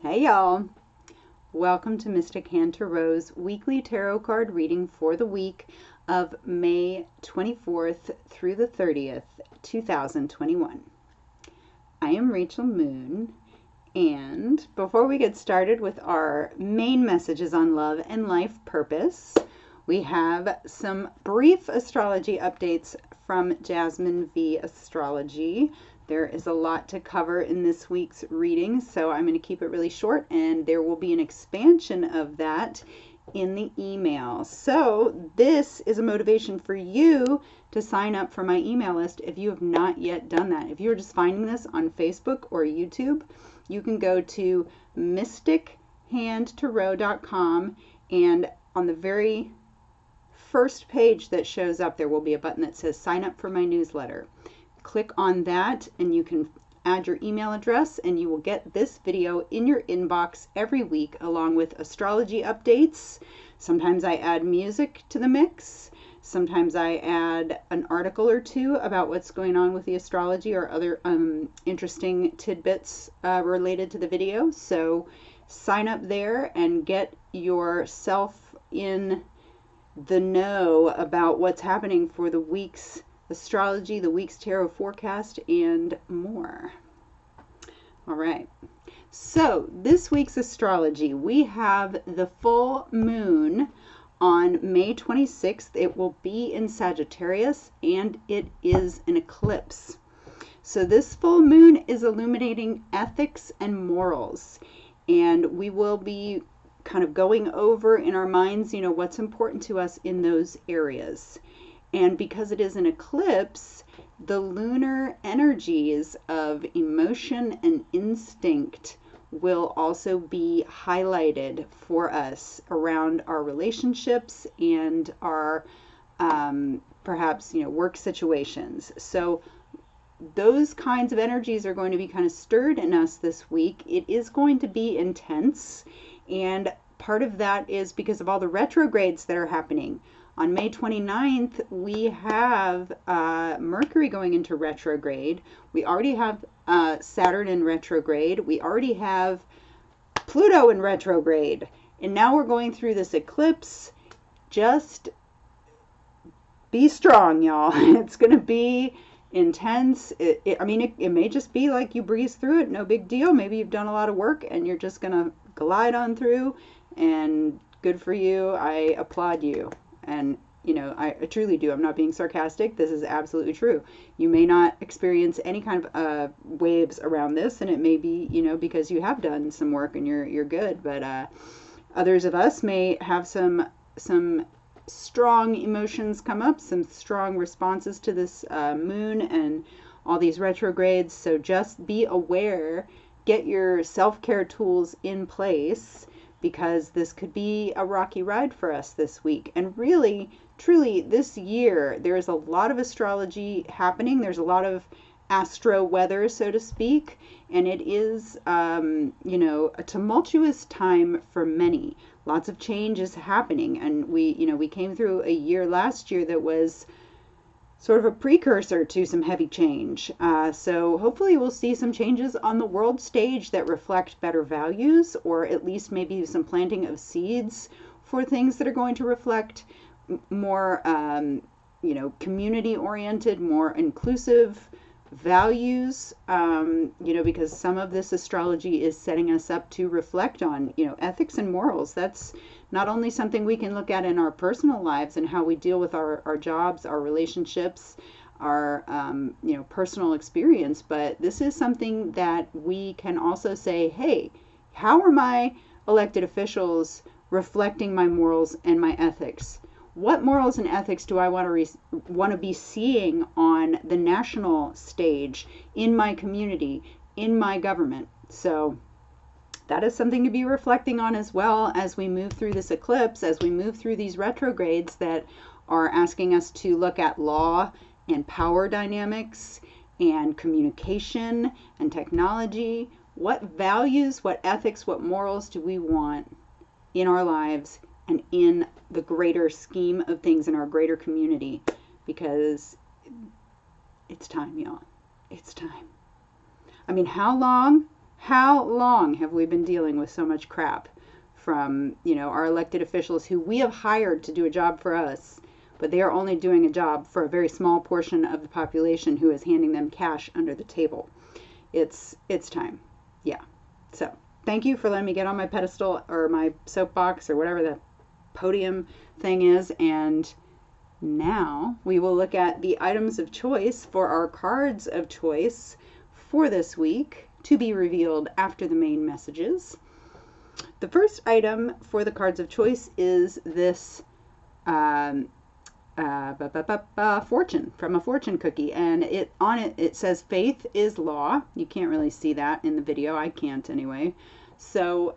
Hey y'all, welcome to Mystic Hand Tarot's weekly tarot card reading for the week of May 24th through the 30th, 2021. I am Rachel Moon, and before we get started with our main messages on love and life purpose, we have some brief astrology updates from Jasmine v. Astrology. There is a lot to cover in this week's reading, so I'm going to keep it really short, and there will be an expansion of that in the email. So this is a motivation for you to sign up for my email list if you have not yet done that. If you're just finding this on Facebook or YouTube, you can go to mystichandtarot.com, and on the very first page that shows up, there will be a button that says sign up for my newsletter. Click on that and you can add your email address, and you will get this video in your inbox every week along with astrology updates. Sometimes I add music to the mix. Sometimes I add an article or two about what's going on with the astrology or other interesting tidbits related to the video. So sign up there and get yourself in the know about what's happening for the week's astrology, the week's tarot forecast, and more. All right. So this week's astrology, we have the full moon on May 26th. It will be in Sagittarius, and it is an eclipse. So this full moon is illuminating ethics and morals, and we will be kind of going over in our minds, what's important to us in those areas. And because it is an eclipse, the lunar energies of emotion and instinct will also be highlighted for us around our relationships and our perhaps work situations. So those kinds of energies are going to be kind of stirred in us this week. It is going to be intense, and part of that is because of all the retrogrades that are happening. On May 29th, we have Mercury going into retrograde. We already have Saturn in retrograde. We already have Pluto in retrograde. And now we're going through this eclipse. Just be strong, y'all. It's going to be intense. It may just be like you breeze through it, no big deal. Maybe you've done a lot of work and you're just going to glide on through, and good for you. I applaud you. And, I truly do. I'm not being sarcastic. This is absolutely true. You may not experience any kind of waves around this, and it may be, because you have done some work and you're good. But others of us may have some strong emotions come up, some strong responses to this moon and all these retrogrades. So just be aware, get your self-care tools in place, because this could be a rocky ride for us this week. And really, truly, this year, there's a lot of astrology happening. There's a lot of astro weather, so to speak. And it is, a tumultuous time for many. Lots of change is happening. And we came through a year last year that was sort of a precursor to some heavy change. So hopefully we'll see some changes on the world stage that reflect better values, or at least maybe some planting of seeds for things that are going to reflect more, community-oriented, more inclusive values, because some of this astrology is setting us up to reflect on, ethics and morals. That's not only something we can look at in our personal lives and how we deal with our jobs, our relationships, our, personal experience, but this is something that we can also say, hey, how are my elected officials reflecting my morals and my ethics? What morals and ethics do I want to be seeing on the national stage, in my community, in my government? So that is something to be reflecting on as well as we move through this eclipse, as we move through these retrogrades that are asking us to look at law and power dynamics and communication and technology. What values, what ethics, what morals do we want in our lives and in the greater scheme of things in our greater community? Because it's time, y'all. It's time. I mean, how long How long have we been dealing with so much crap from, our elected officials who we have hired to do a job for us, but they are only doing a job for a very small portion of the population who is handing them cash under the table? It's time. Yeah. So thank you for letting me get on my pedestal or my soapbox or whatever the podium thing is. And now we will look at the items of choice for our cards of choice for this week, to be revealed after the main messages. The first item for the cards of choice is this fortune, from a fortune cookie, and on it says faith is law. You can't really see that in the video. I can't anyway. So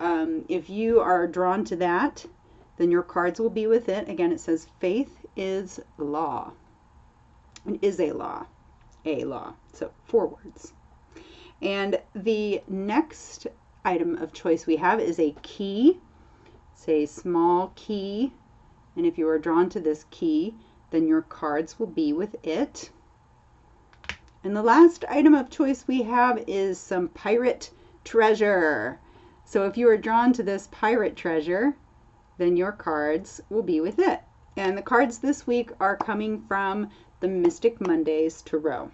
if you are drawn to that, then your cards will be with it. Again, it says faith is law. And is a law. A law. So 4 words. And the next item of choice we have is a key. It's a small key. And if you are drawn to this key, then your cards will be with it. And the last item of choice we have is some pirate treasure. So if you are drawn to this pirate treasure, then your cards will be with it. And the cards this week are coming from the Mystic Mondays Tarot,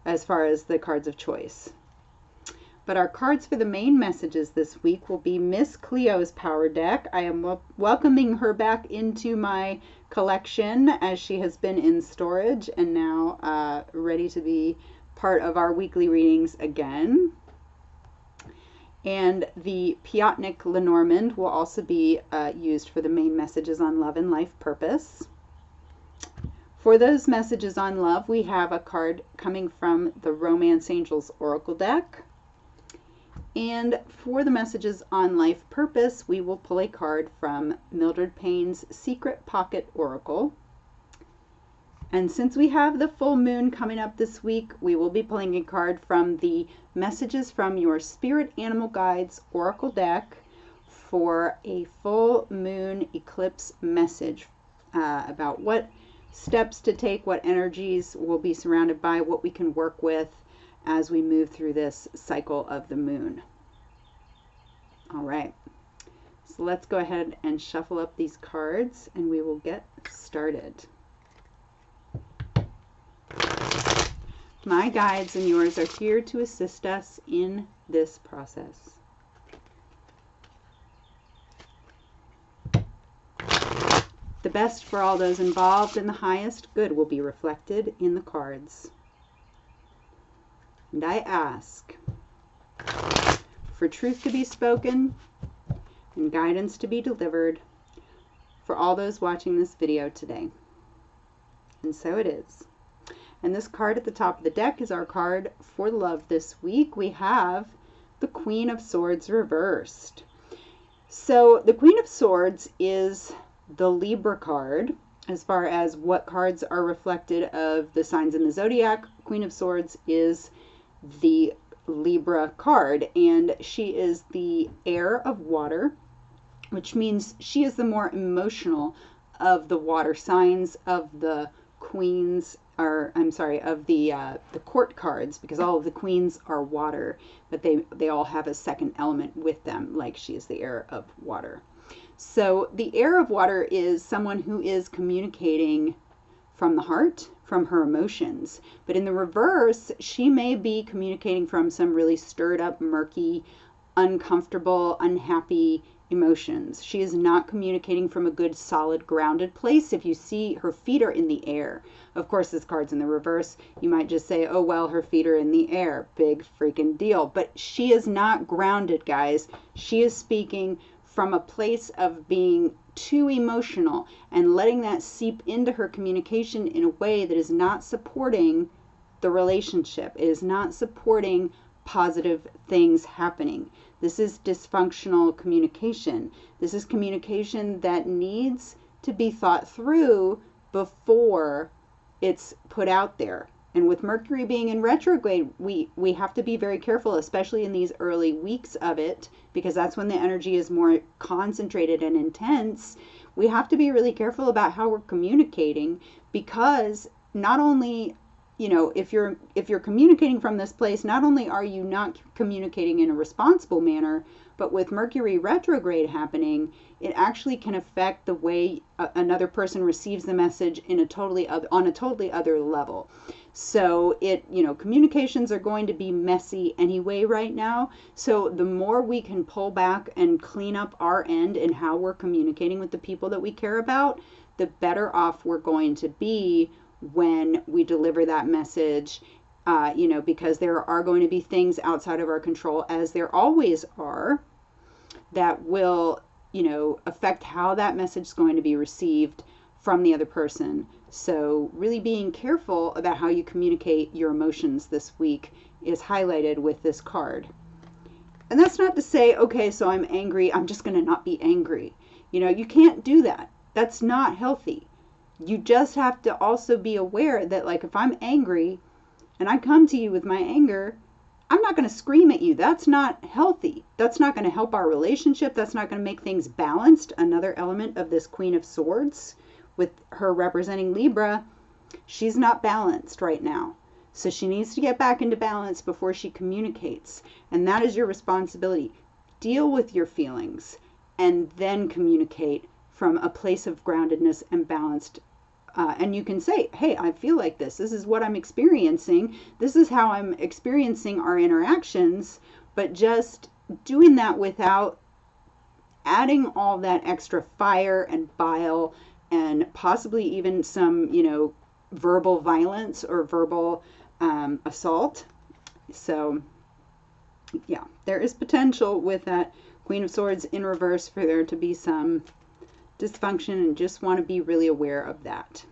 as far as the cards of choice. But our cards for the main messages this week will be Miss Cleo's Power Deck. I am welcoming her back into my collection, as she has been in storage and now ready to be part of our weekly readings again. And the Piotnik Lenormand will also be used for the main messages on love and life purpose. For those messages on love, we have a card coming from the Romance Angels Oracle deck. And for the messages on life purpose, we will pull a card from Mildred Payne's Secret Pocket Oracle. And since we have the full moon coming up this week, we will be pulling a card from the Messages from Your Spirit Animal Guides Oracle deck for a full moon eclipse message about what steps to take, what energies we'll be surrounded by, what we can work with as we move through this cycle of the moon. All right, so let's go ahead and shuffle up these cards and we will get started. My guides and yours are here to assist us in this process. The best for all those involved and the highest good will be reflected in the cards. And I ask for truth to be spoken and guidance to be delivered for all those watching this video today. And so it is. And this card at the top of the deck is our card for love this week. We have the Queen of Swords reversed. So the Queen of Swords is the Libra card as far as what cards are reflected of the signs in the zodiac. Queen of Swords is the Libra card, and she is the heir of water, which means she is the more emotional of the water signs, of the queens, or I'm sorry, of the court cards, because all of the queens are water, but they all have a second element with them, like she is the heir of water. So the heir of water is someone who is communicating from the heart, from her emotions. But in the reverse, she may be communicating from some really stirred up, murky, uncomfortable, unhappy emotions. She is not communicating from a good, solid, grounded place. If you see her feet are in the air, of course this card's in the reverse, you might just say, oh well, her feet are in the air. Big freaking deal. But she is not grounded, guys. She is speaking from a place of being too emotional and letting that seep into her communication in a way that is not supporting the relationship. It is not supporting positive things happening. This is dysfunctional communication. This is communication that needs to be thought through before it's put out there. And with Mercury being in retrograde, we have to be very careful, especially in these early weeks of it, because that's when the energy is more concentrated and intense. We have to be really careful about how we're communicating, because not only, you know, if you're communicating from this place, not only are you not communicating in a responsible manner, but with Mercury retrograde happening, it actually can affect the way another person receives the message in a totally on a totally other level. So you know, communications are going to be messy anyway right now. So the more we can pull back and clean up our end in how we're communicating with the people that we care about, the better off we're going to be when we deliver that message, you know, because there are going to be things outside of our control, as there always are, that will, you know, affect how that message is going to be received from the other person. So really being careful about how you communicate your emotions this week is highlighted with this card. And that's not to say, okay, so I'm angry, I'm just going to not be angry. You know, you can't do that. That's not healthy. You just have to also be aware that, like, if I'm angry and I come to you with my anger, I'm not going to scream at you. That's not healthy. That's not going to help our relationship. That's not going to make things balanced. Another element of this Queen of Swords, with her representing Libra, she's not balanced right now. So she needs to get back into balance before she communicates. And that is your responsibility. Deal with your feelings and then communicate from a place of groundedness and balanced. And you can say, hey, I feel like this. This is what I'm experiencing. This is how I'm experiencing our interactions. But just doing that without adding all that extra fire and bile and possibly even some, you know, verbal violence or verbal assault. So, yeah, there is potential with that Queen of Swords in reverse for there to be some dysfunction, and just want to be really aware of that.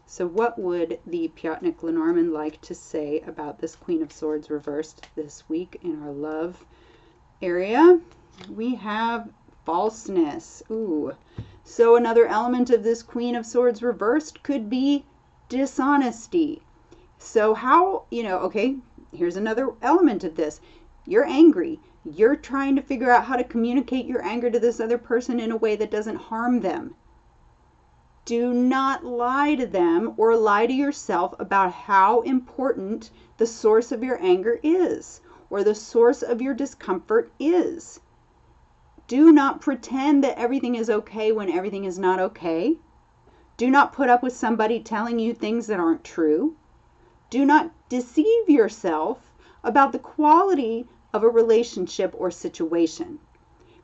So what would the Pjotnik Lenormand like to say about this Queen of Swords reversed this week in our love area? We have falseness. Ooh. So another element of this Queen of Swords reversed could be dishonesty. So how, you know, okay, here's another element of this. You're angry. You're trying to figure out how to communicate your anger to this other person in a way that doesn't harm them. Do not lie to them or lie to yourself about how important the source of your anger is or the source of your discomfort is. Do not pretend that everything is okay when everything is not okay. Do not put up with somebody telling you things that aren't true. Do not deceive yourself about the quality of a relationship or situation,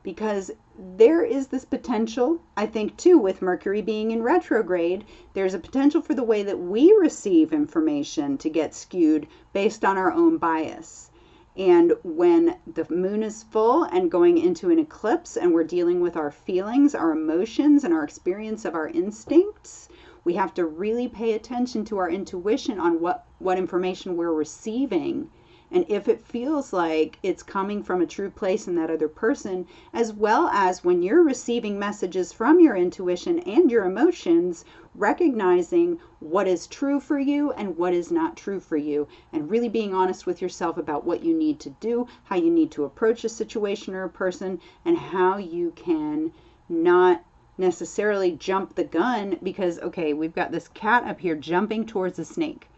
because there is this potential, I think, too, with Mercury being in retrograde, there's a potential for the way that we receive information to get skewed based on our own bias. And when the moon is full and going into an eclipse and we're dealing with our feelings, our emotions, and our experience of our instincts, we have to really pay attention to our intuition on what information we're receiving. And if it feels like it's coming from a true place in that other person, as well as when you're receiving messages from your intuition and your emotions, recognizing what is true for you and what is not true for you, and really being honest with yourself about what you need to do, how you need to approach a situation or a person, and how you can not necessarily jump the gun because, okay, we've got this cat up here jumping towards a snake.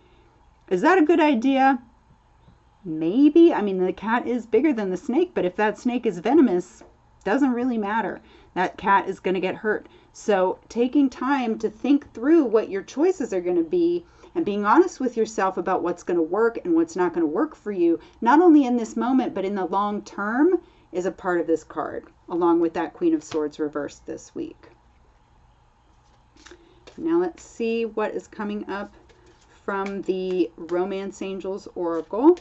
Is that a good idea? Maybe. I mean, the cat is bigger than the snake, but if that snake is venomous, doesn't really matter. That cat is going to get hurt. So taking time to think through what your choices are going to be and being honest with yourself about what's going to work and what's not going to work for you, not only in this moment, but in the long term, is a part of this card, along with that Queen of Swords reversed this week. Now let's see what is coming up from the Romance Angels Oracle.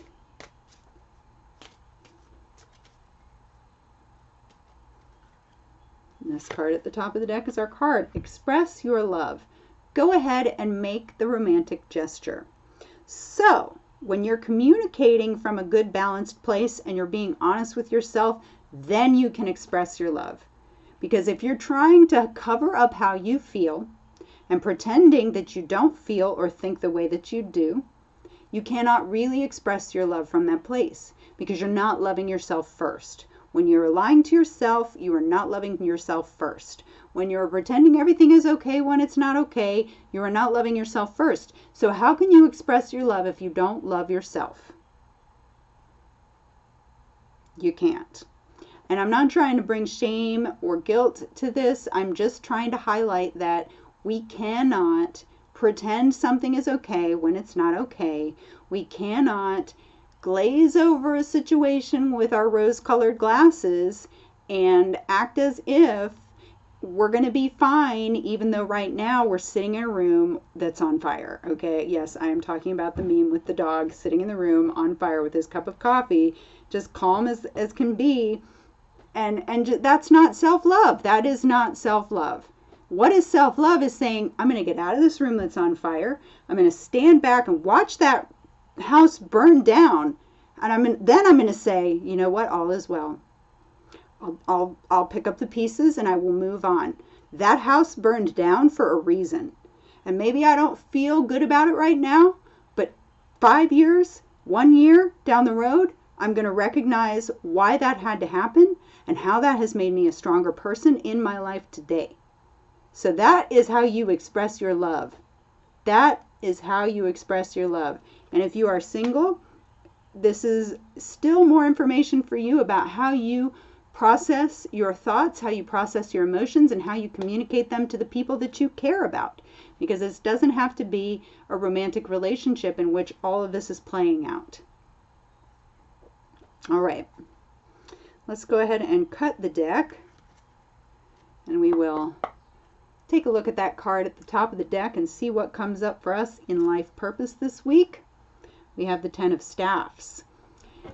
And this card at the top of the deck is our card, Express Your Love. Go ahead and make the romantic gesture. So, when you're communicating from a good balanced place and you're being honest with yourself, then you can express your love. Because if you're trying to cover up how you feel and pretending that you don't feel or think the way that you do, you cannot really express your love from that place because you're not loving yourself first. When you're lying to yourself, you are not loving yourself first. When you're pretending everything is okay when it's not okay, you are not loving yourself first. So how can you express your love if you don't love yourself? You can't. And I'm not trying to bring shame or guilt to this. I'm just trying to highlight that we cannot pretend something is okay when it's not okay. We cannot glaze over a situation with our rose-colored glasses and act as if we're going to be fine, even though right now we're sitting in a room that's on fire. Okay, yes, I am talking about the meme with the dog sitting in the room on fire with his cup of coffee, just calm as can be. And that's not self-love. That is not self-love. What is self-love is saying, I'm going to get out of this room that's on fire. I'm going to stand back and watch that house burn down. And then I'm going to say, you know what, all is well. I'll pick up the pieces and I will move on. That house burned down for a reason. And maybe I don't feel good about it right now, but 5 years, 1 year down the road, I'm going to recognize why that had to happen and how that has made me a stronger person in my life today. So that is how you express your love. That is how you express your love. And if you are single, this is still more information for you about how you process your thoughts, how you process your emotions, and how you communicate them to the people that you care about. Because this doesn't have to be a romantic relationship in which all of this is playing out. All right, let's go ahead and cut the deck, and we will take a look at that card at the top of the deck and see what comes up for us in life purpose this week. We have the Ten of Staffs.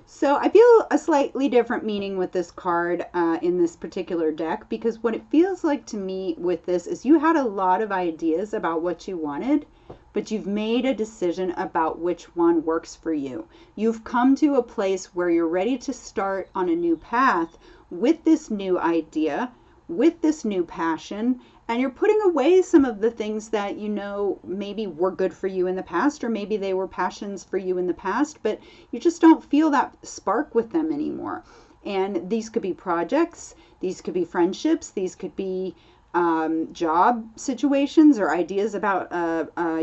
So I feel a slightly different meaning with this card in this particular deck, because what it feels like to me with this is you had a lot of ideas about what you wanted, but you've made a decision about which one works for you. You've come to a place where you're ready to start on a new path with this new idea, with this new passion, and you're putting away some of the things that you know maybe were good for you in the past, or maybe they were passions for you in the past, but you just don't feel that spark with them anymore. And these could be projects, these could be friendships, these could be job situations or ideas about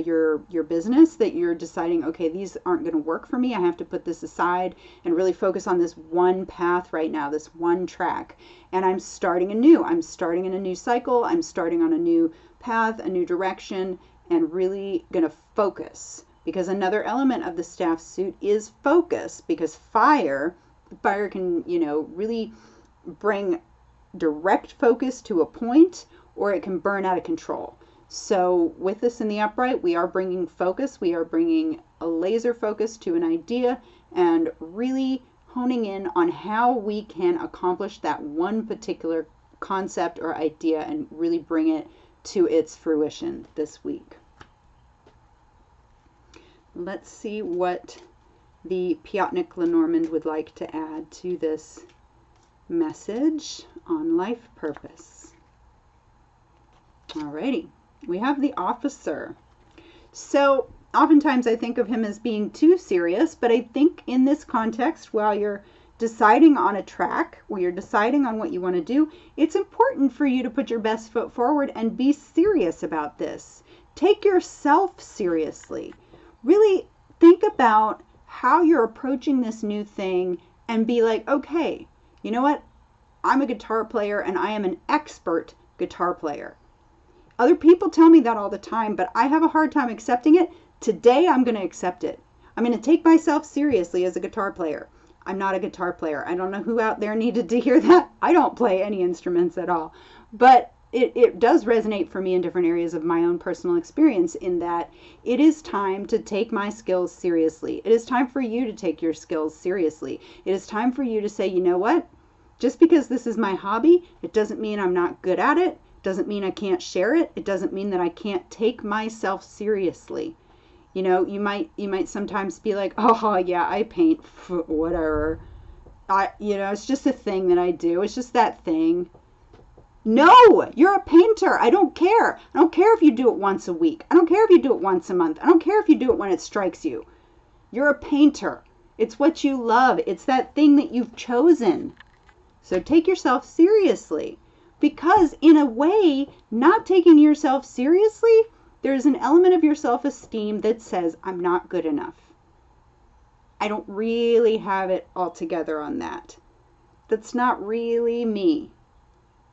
your business that you're deciding, okay, these aren't going to work for me. I have to put this aside and really focus on this one path right now, this one track. And I'm starting anew. I'm starting in a new cycle. I'm starting on a new path, a new direction, and really going to focus. Because another element of the staff suit is focus, because fire can, really bring direct focus to a point, or it can burn out of control. So with this in the upright, we are bringing focus. We are bringing a laser focus to an idea and really honing in on how we can accomplish that one particular concept or idea and really bring it to its fruition this week. Let's see what the Piotnik Lenormand would like to add to this message on life purpose. Alrighty, we have the Officer. So oftentimes I think of him as being too serious, but I think in this context, while you're deciding on a track, where you're deciding on what you want to do, it's important for you to put your best foot forward and be serious about this. Take yourself seriously. Really think about how you're approaching this new thing and be like, okay, you know what? I'm a guitar player and I am an expert guitar player. Other people tell me that all the time, but I have a hard time accepting it. Today, I'm going to accept it. I'm going to take myself seriously as a guitar player. I'm not a guitar player. I don't know who out there needed to hear that. I don't play any instruments at all. But it does resonate for me in different areas of my own personal experience, in that it is time to take my skills seriously. It is time for you to take your skills seriously. It is time for you to say, you know what? Just because this is my hobby, it doesn't mean I'm not good at it. Doesn't mean I can't share it. It doesn't mean that I can't take myself seriously. You know, you might sometimes be like, oh yeah, I paint, whatever. It's just a thing that I do. It's just that thing. No, you're a painter. I don't care. I don't care if you do it once a week. I don't care if you do it once a month. I don't care if you do it when it strikes you. You're a painter. It's what you love. It's that thing that you've chosen. So take yourself seriously, because in a way, not taking yourself seriously, there's an element of your self-esteem that says, I'm not good enough. I don't really have it all together on that. That's not really me.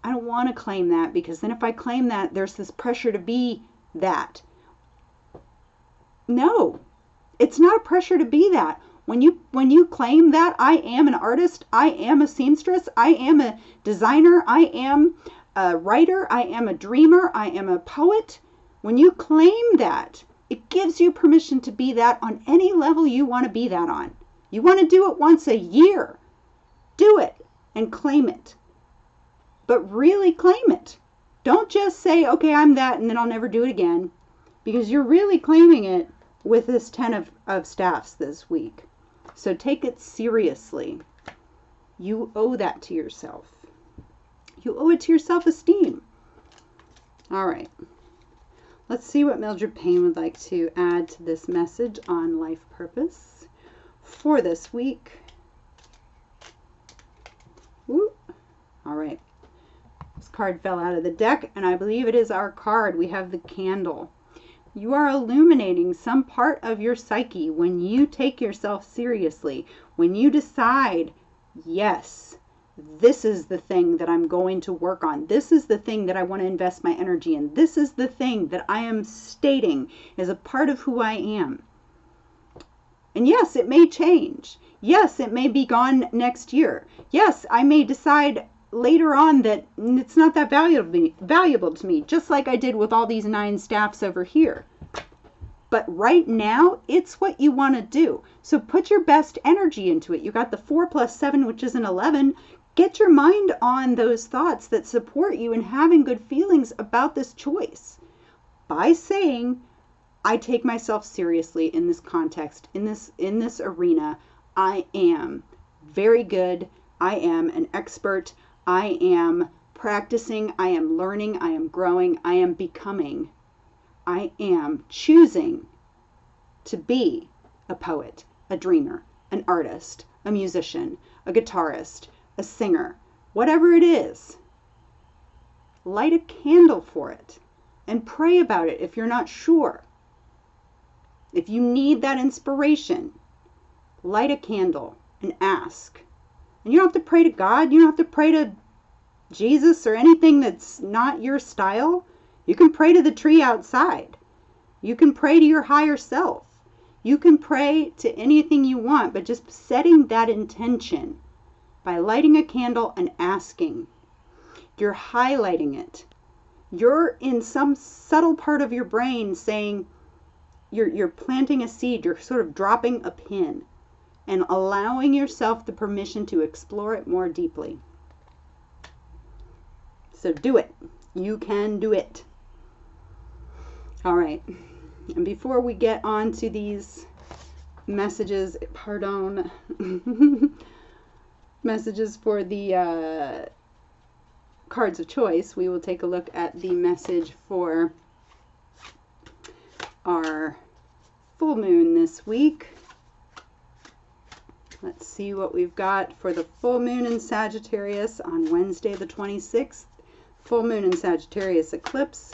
I don't want to claim that, because then if I claim that, there's this pressure to be that. No, it's not a pressure to be that. When you claim that I am an artist, I am a seamstress, I am a designer, I am a writer, I am a dreamer, I am a poet, when you claim that, it gives you permission to be that on any level you want to be that on. You want to do it once a year, do it and claim it. But really claim it. Don't just say, okay, I'm that, and then I'll never do it again, because you're really claiming it with this 10 of staffs this week. So take it seriously. You owe that to yourself. You owe it to your self-esteem. All right. Let's see what Mildred Payne would like to add to this message on life purpose for this week. Woo. All right. This card fell out of the deck, and I believe it is our card. We have the candle. You are illuminating some part of your psyche when you take yourself seriously, when you decide, yes, this is the thing that I'm going to work on. This is the thing that I want to invest my energy in. This is the thing that I am stating is a part of who I am. And yes, it may change. Yes, it may be gone next year. Yes, I may decide later on that it's not that valuable to me, just like I did with all these 9 staffs over here. But right now, it's what you want to do. So put your best energy into it. You got the 4 plus 7, which is an 11. Get your mind on those thoughts that support you in having good feelings about this choice. By saying, I take myself seriously in this context, in this arena. I am very good. I am an expert. I am practicing. I am learning. I am growing. I am becoming. I am choosing to be a poet, a dreamer, an artist, a musician, a guitarist, a singer, whatever it is. Light a candle for it and pray about it if you're not sure. If you need that inspiration, light a candle and ask. And you don't have to pray to God. You don't have to pray to Jesus or anything that's not your style. You can pray to the tree outside. You can pray to your higher self. You can pray to anything you want, but just setting that intention by lighting a candle and asking. You're highlighting it. You're in some subtle part of your brain saying, you're planting a seed. You're sort of dropping a pin and allowing yourself the permission to explore it more deeply. So do it. You can do it. All right. And before we get on to these messages, messages for the cards of choice, we will take a look at the message for our full moon this week. Let's see what we've got for the full moon in Sagittarius on Wednesday the 26th. Full moon in Sagittarius eclipse.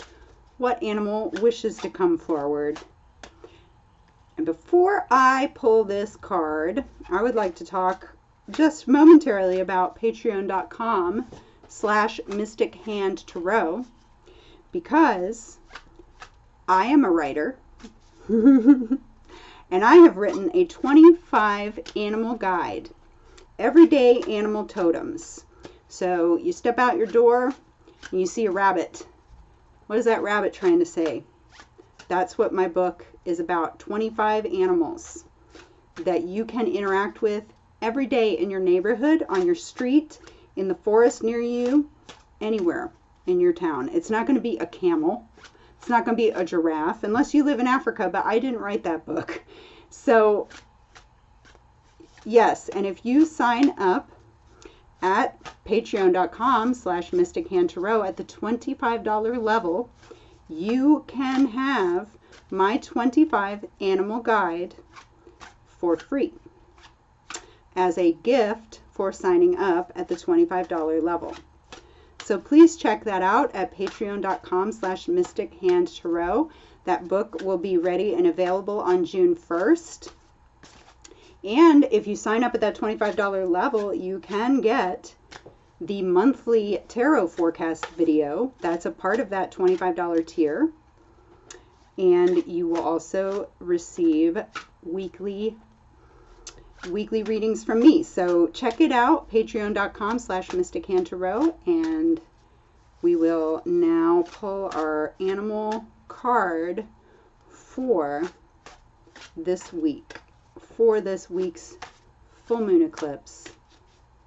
What animal wishes to come forward? And before I pull this card, I would like to talk just momentarily about patreon.com/mystichandtarot, because I am a writer and I have written a 25 animal guide, everyday animal totems. So you step out your door and you see a rabbit. What is that rabbit trying to say? That's what my book is about. 25 animals that you can interact with every day in your neighborhood, on your street, in the forest near you, anywhere in your town. It's not going to be a camel. It's not going to be a giraffe, unless you live in Africa, but I didn't write that book. So, yes, and if you sign up at patreon.com/mystichandtarot at the $25 level, you can have my 25 animal guide for free. as a gift for signing up at the $25 level. So please check that out at patreon.com/mystichandtarot. That book will be ready and available on June 1st. And if you sign up at that $25 level, you can get the monthly tarot forecast video. That's a part of that $25 tier. And you will also receive weekly readings from me. So check it out, patreon.com/mystichandtarot. And we will now pull our animal card for this week, for this week's full moon eclipse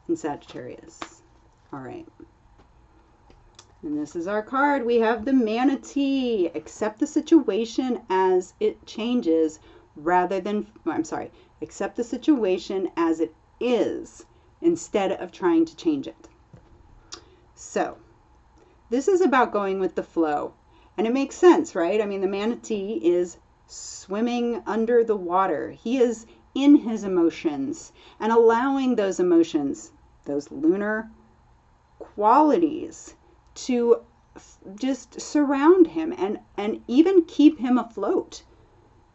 in Sagittarius. All right. And this is our card. We have the Manatee. Accept the situation as it changes rather than, accept the situation as it is instead of trying to change it. So, this is about going with the flow. And it makes sense, right? I mean, the Manatee is swimming under the water. He is in his emotions and allowing those emotions, those lunar qualities, to just surround him and even keep him afloat.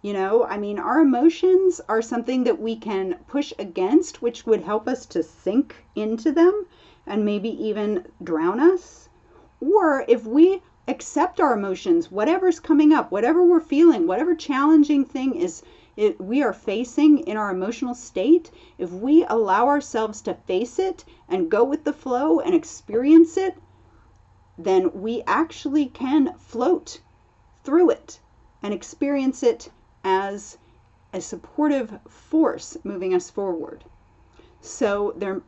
You know, I mean, our emotions are something that we can push against, which would help us to sink into them and maybe even drown us. Or if we accept our emotions, whatever's coming up, whatever we're feeling, whatever challenging thing we are facing in our emotional state, if we allow ourselves to face it and go with the flow and experience it, then we actually can float through it and experience it as a supportive force moving us forward. So there are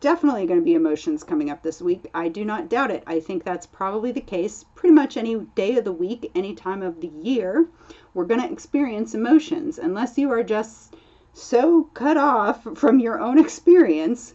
definitely going to be emotions coming up this week. I do not doubt it. I think that's probably the case pretty much any day of the week, any time of the year. We're going to experience emotions unless you are just so cut off from your own experience.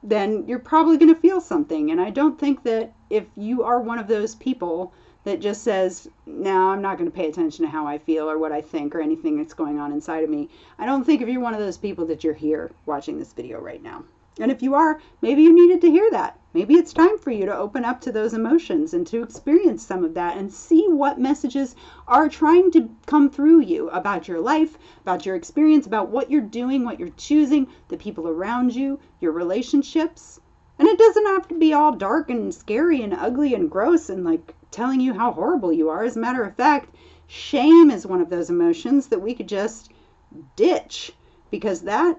Then you're probably going to feel something. And I don't think that if you are one of those people that just says, no, I'm not going to pay attention to how I feel or what I think or anything that's going on inside of me, I don't think if you're one of those people that you're here watching this video right now. And if you are, maybe you needed to hear that. Maybe it's time for you to open up to those emotions and to experience some of that and see what messages are trying to come through you about your life, about your experience, about what you're doing, what you're choosing, the people around you, your relationships. And it doesn't have to be all dark and scary and ugly and gross and like telling you how horrible you are. As a matter of fact, shame is one of those emotions that we could just ditch, because that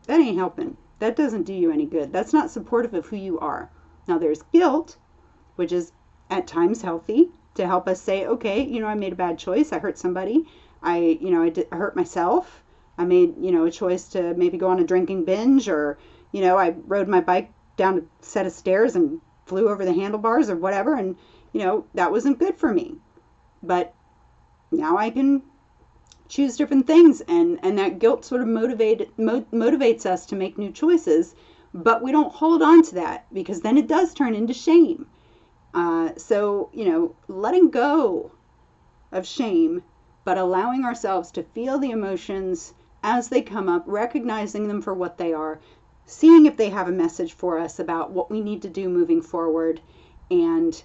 ain't helping. That doesn't do you any good. That's not supportive of who you are. Now there's guilt, which is at times healthy to help us say, okay, you know, I made a bad choice. I hurt somebody. I hurt myself. I made, a choice to maybe go on a drinking binge, or, I rode my bike down a set of stairs and flew over the handlebars or whatever. And, that wasn't good for me. But now I can choose different things, and that guilt sort of motivates us to make new choices, but we don't hold on to that, because then it does turn into shame. So letting go of shame, but allowing ourselves to feel the emotions as they come up, recognizing them for what they are, seeing if they have a message for us about what we need to do moving forward, and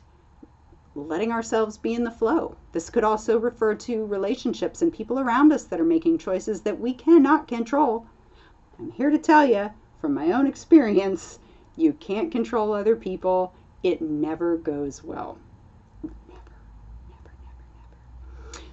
letting ourselves be in the flow. This could also refer to relationships and people around us that are making choices that we cannot control. I'm here to tell you, from my own experience, you can't control other people. It never goes well. Never.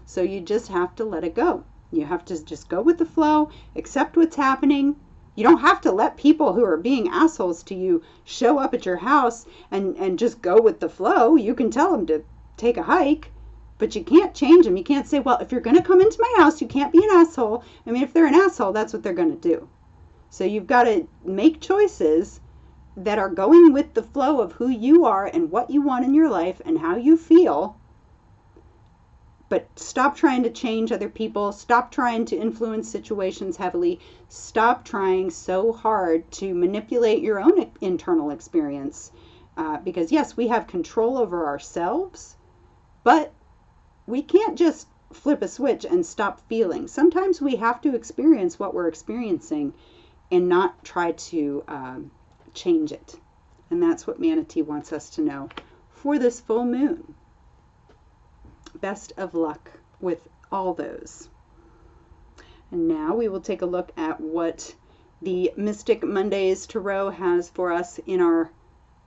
So you just have to let it go. You have to just go with the flow, accept what's happening. You don't have to let people who are being assholes to you show up at your house and just go with the flow. You can tell them to take a hike, but you can't change them. You can't say, well, if you're going to come into my house, you can't be an asshole. I mean, if they're an asshole, that's what they're going to do. So you've got to make choices that are going with the flow of who you are and what you want in your life and how you feel. But stop trying to change other people. Stop trying to influence situations heavily. Stop trying so hard to manipulate your own internal experience. Because yes, we have control over ourselves, but we can't just flip a switch and stop feeling. Sometimes we have to experience what we're experiencing and not try to change it. And that's what Manatee wants us to know for this full moon. Best of luck with all those. And now we will take a look at what the Mystic Mondays Tarot has for us in our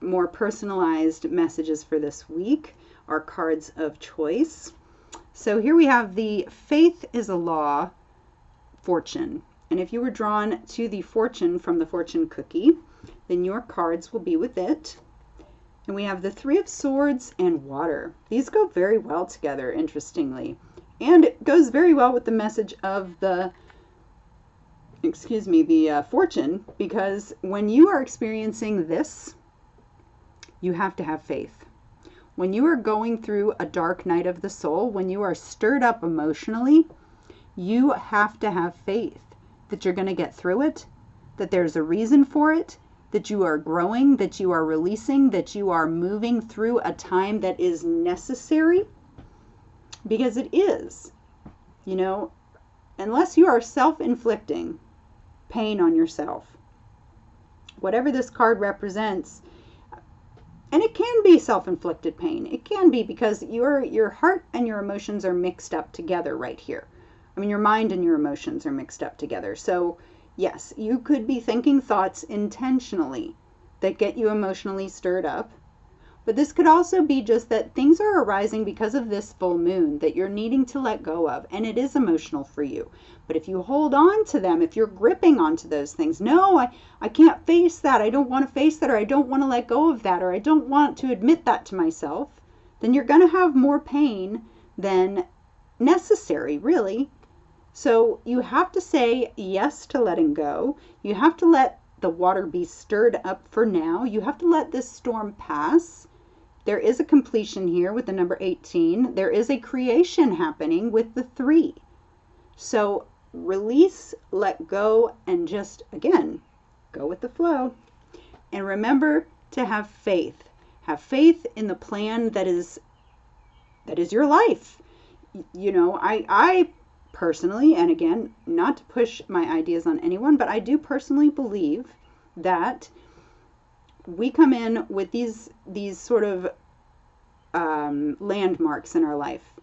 more personalized messages for this week, our cards of choice. So here we have the Faith is a Law fortune. And if you were drawn to the fortune from the fortune cookie, then your cards will be with it. And we have the Three of Swords and Water. These go very well together, interestingly. And it goes very well with the message of the fortune, because when you are experiencing this, you have to have faith. When you are going through a dark night of the soul, when you are stirred up emotionally, you have to have faith that you're going to get through it, that there's a reason for it, that you are growing, that you are releasing, that you are moving through a time that is necessary, because it is. You know, unless you are self-inflicting pain on yourself, whatever this card represents, and it can be self-inflicted pain. It can be because your heart and your emotions are mixed up together right here. I mean, your mind and your emotions are mixed up together. So yes, you could be thinking thoughts intentionally that get you emotionally stirred up. But this could also be just that things are arising because of this full moon that you're needing to let go of, and it is emotional for you. But if you hold on to them, if you're gripping onto those things, no, I can't face that, I don't want to face that, or I don't want to let go of that, or I don't want to admit that to myself, then you're going to have more pain than necessary, really. So you have to say yes to letting go. You have to let the water be stirred up for now. You have to let this storm pass. There is a completion here with the number 18. There is a creation happening with the 3. So release, let go, and just, again, go with the flow. And remember to have faith. Have faith in the plan that is your life. You know, I personally, and again, not to push my ideas on anyone, but I do personally believe that we come in with these sort of landmarks in our life,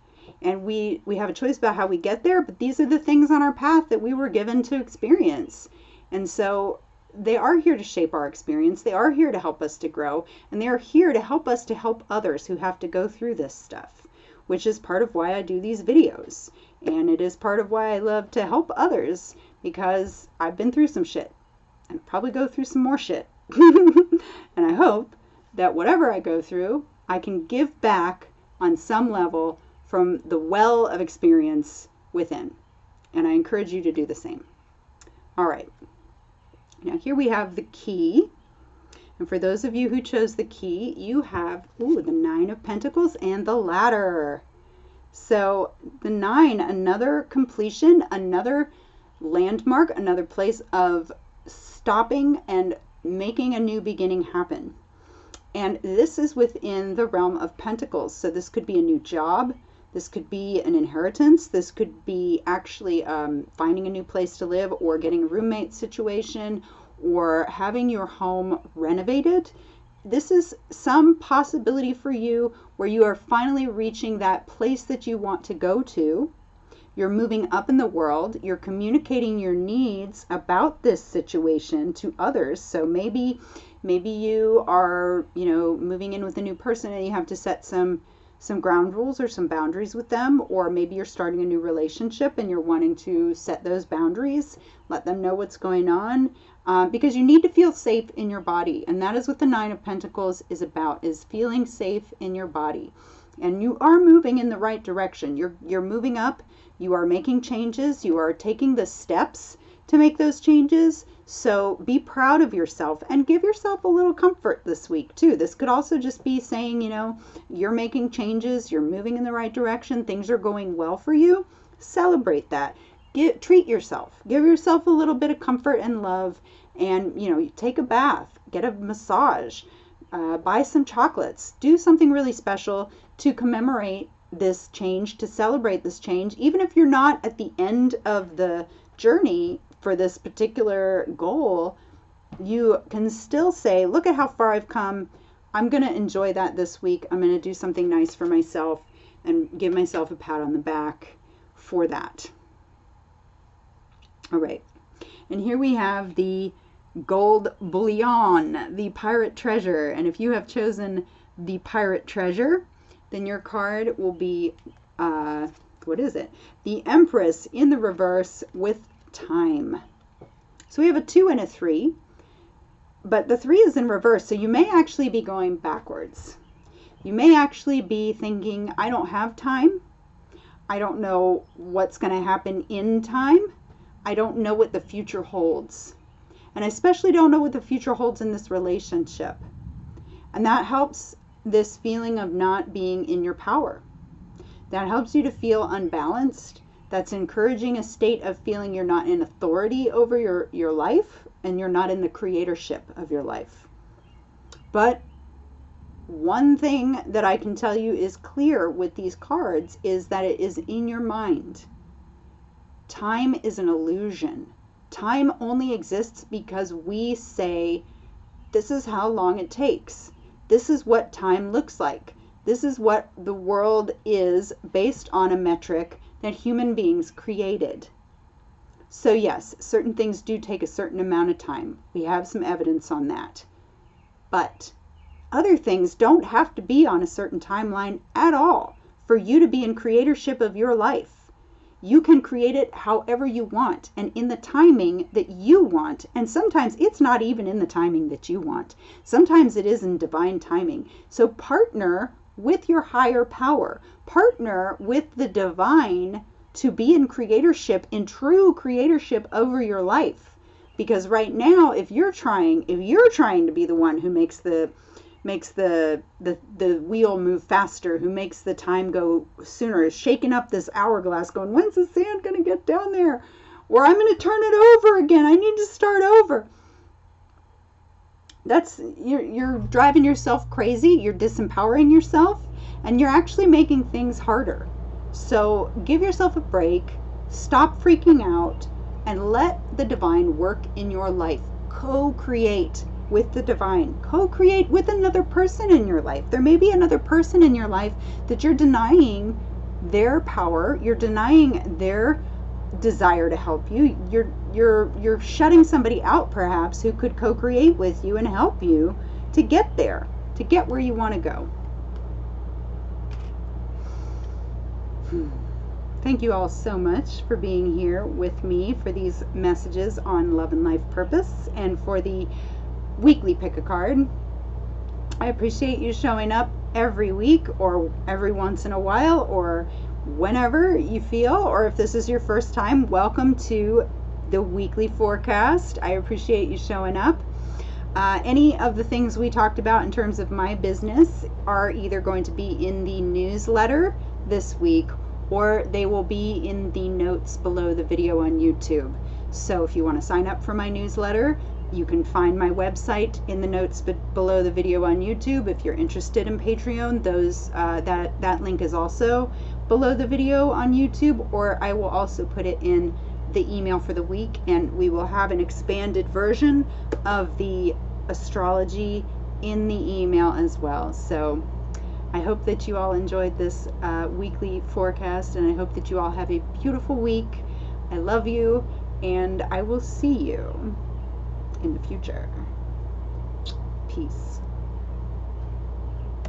and we have a choice about how we get there, but these are the things on our path that we were given to experience. And so they are here to shape our experience. They are here to help us to grow, and they are here to help us to help others who have to go through this stuff, which is part of why I do these videos. And it is part of why I love to help others, because I've been through some shit and probably go through some more shit. And I hope that whatever I go through, I can give back on some level from the well of experience within. And I encourage you to do the same. All right. Now here we have the key. And for those of you who chose the key, you have the 9 of Pentacles and the Ladder. So the 9, another completion, another landmark, another place of stopping and making a new beginning happen. And this is within the realm of Pentacles. So this could be a new job. This could be an inheritance. This could be actually finding a new place to live, or getting a roommate situation, or having your home renovated. This is some possibility for you where you are finally reaching that place that you want to go to. You're moving up in the world. You're communicating your needs about this situation to others. So maybe you are, moving in with a new person and you have to set some ground rules or some boundaries with them, or maybe you're starting a new relationship and you're wanting to set those boundaries, let them know what's going on, because you need to feel safe in your body. And that is what the 9 of Pentacles is about, is feeling safe in your body. And you are moving in the right direction. You're moving up. You are making changes. You are taking the steps to make those changes. So be proud of yourself and give yourself a little comfort this week too. This could also just be saying, you're making changes, you're moving in the right direction, things are going well for you. Celebrate that. Treat yourself. Give yourself a little bit of comfort and love, and take a bath, get a massage, buy some chocolates, do something really special to commemorate this change, to celebrate this change. Even if you're not at the end of the journey for this particular goal, you can still say, look at how far I've come. I'm going to enjoy that this week. I'm going to do something nice for myself and give myself a pat on the back for that. All right. And here we have the gold bullion, the pirate treasure. And if you have chosen the pirate treasure, then your card will be, what is it? The Empress in the reverse with time. So we have a 2 and a 3, but the 3 is in reverse, so you may actually be going backwards. You may actually be thinking, I don't have time. I don't know what's going to happen in time. I don't know what the future holds. And I especially don't know what the future holds in this relationship. And that helps this feeling of not being in your power. That helps you to feel unbalanced. That's encouraging a state of feeling you're not in authority over your life, and you're not in the creatorship of your life. But one thing that I can tell you is clear with these cards is that it is in your mind. Time is an illusion. Time only exists because we say, this is how long it takes. This is what time looks like. This is what the world is based on a metric that human beings created. So yes, certain things do take a certain amount of time. We have some evidence on that. But other things don't have to be on a certain timeline at all for you to be in creatorship of your life. You can create it however you want and in the timing that you want. And sometimes it's not even in the timing that you want. Sometimes it is in divine timing. So partner with your higher power. Partner with the divine to be in creatorship, in true creatorship over your life. Because right now, if you're trying to be the one who makes the wheel move faster, who makes the time go sooner, is shaking up this hourglass going, when's the sand going to get down there? Or I'm going to turn it over again. I need to start over. You're driving yourself crazy. You're disempowering yourself, and you're actually making things harder. So give yourself a break. Stop freaking out and let the divine work in your life. Co-create with the divine. Co-create with another person in your life. There may be another person in your life that you're denying their power, you're denying their desire to help you. You're shutting somebody out perhaps who could co-create with you and help you to get there, to get where you want to go. Thank you all so much for being here with me for these messages on love and life purpose and for the weekly pick a card. I appreciate you showing up every week or every once in a while or whenever you feel, or if this is your first time, welcome to the weekly forecast. I appreciate you showing up. Any of the things we talked about in terms of my business are either going to be in the newsletter this week or they will be in the notes below the video on YouTube. So if you want to sign up for my newsletter, you can find my website in the notes below the video on YouTube. If you're interested in Patreon, that link is also below the video on YouTube, or I will also put it in the email for the week, and we will have an expanded version of the astrology in the email as well. So I hope that you all enjoyed this weekly forecast, and I hope that you all have a beautiful week. I love you, and I will see you in the future. Peace.